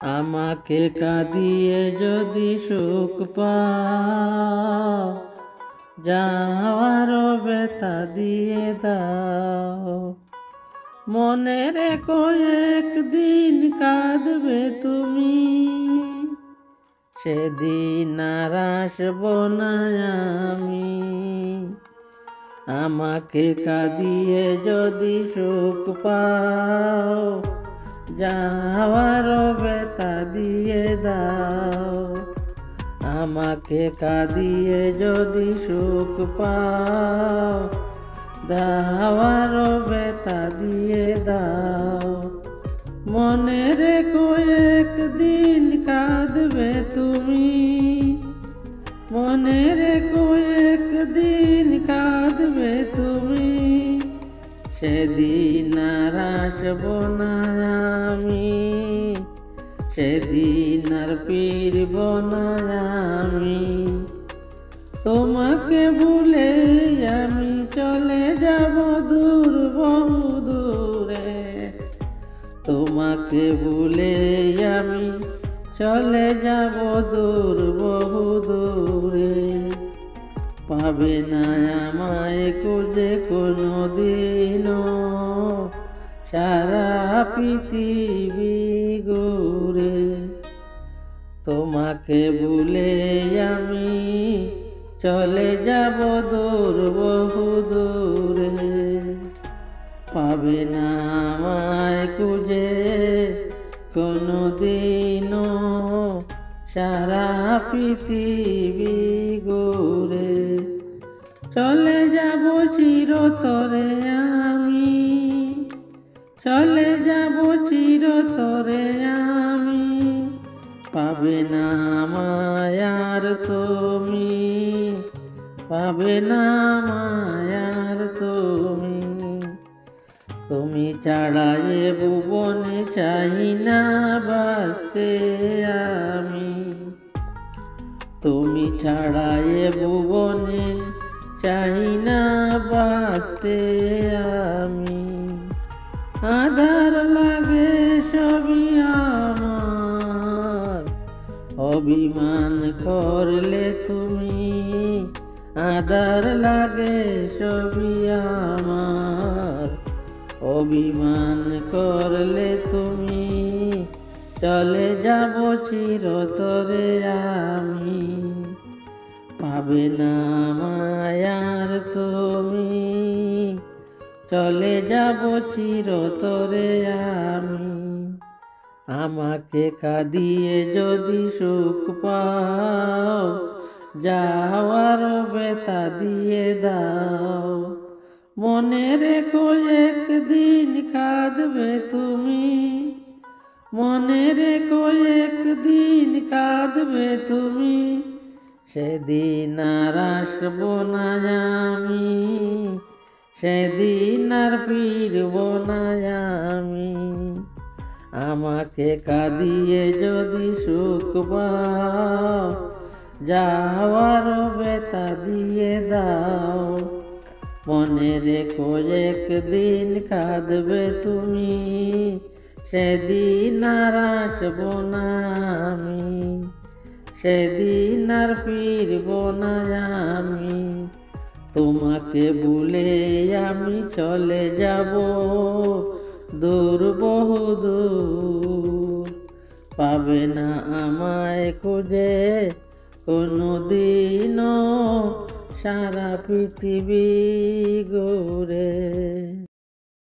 আমাকে কাঁদিয়ে যদি সুখ পাও, যাওয়ার ব্যথা দিয়ে দাও। মনে রেখো একদিন কাঁদবে তুমি, সেদিন আর আসব না আমি। আমাকে কাঁদিয়ে যদি সুখ পাও, যাওয়ার ব্যথা দিয়ে দাও। আমাকে কাঁদিয়ে যদি সুখ পাও, যাওয়ার ব্যথা দিয়ে দাও। মনে রেখো একদিন কাঁদবে তুমি, মনে রেখো একদিন কাঁদবে তুমি, সেদিন আর আসব না আমি, সেদিন আর ফিরব না আমি। তোমাকে ভুলে আমি চলে যাব দূর বহু দূরে, তোমাকে ভুলে আমি চলে যাব দূর বহু দূরে। পাবে না আমায় খুঁজে কোনো দিনও, সারা পৃথিবী ঘুরে। তোমাকে ভুলে আমি চলে যাব দূর বহু দূরে। পাবে না আমায় খুঁজে কোনো দিনও, সারা পৃথিবী ঘুরে। চলে যাব চিরতরে আমি, চলে যাব চিরতরে আমি। পাবে না আমায় আর তুমি, পাবে না আমায় আর তুমি। তুমি ছাড়া এ ভুবনে চাই না বাঁচতে আমি, তুমি ছাড়া এ ভুবনে চাই না বাঁচতে আমি। আধার লাগে সবই আমার, অভিমান করলে তুমি। আধার লাগে সবই আমার, অভিমান করলে তুমি। চলে যাব চিরতরে আমি, পাবে না আমায় আর তুমি। চলে যাব চিরতরে আমি। আমাকে কাঁদিয়ে যদি সুখ পাও, যাওয়ার ব্যথা দিয়ে দাও। মনে রেখো একদিন কাঁদবে তুমি, মনে রেখো একদিন কাঁদবে তুমি, সেদিন আর আসব না আমি, সেদিন আর ফিরব না আমি। আমাকে কাঁদিয়ে যদি সুখ পাও, যাওয়ার ব্যথা দিয়ে দাও। মনে রেখো একদিন কাঁদবে তুমি, সেদিন আর আসব না আমি, সেদিন আর ফিরব না আমি। তোমাকে ভুলে আমি চলে যাব দূর বহু দূর। পাবে না আমায় খুঁজে কোনো দিনও, সারা পৃথিবী ঘুরে।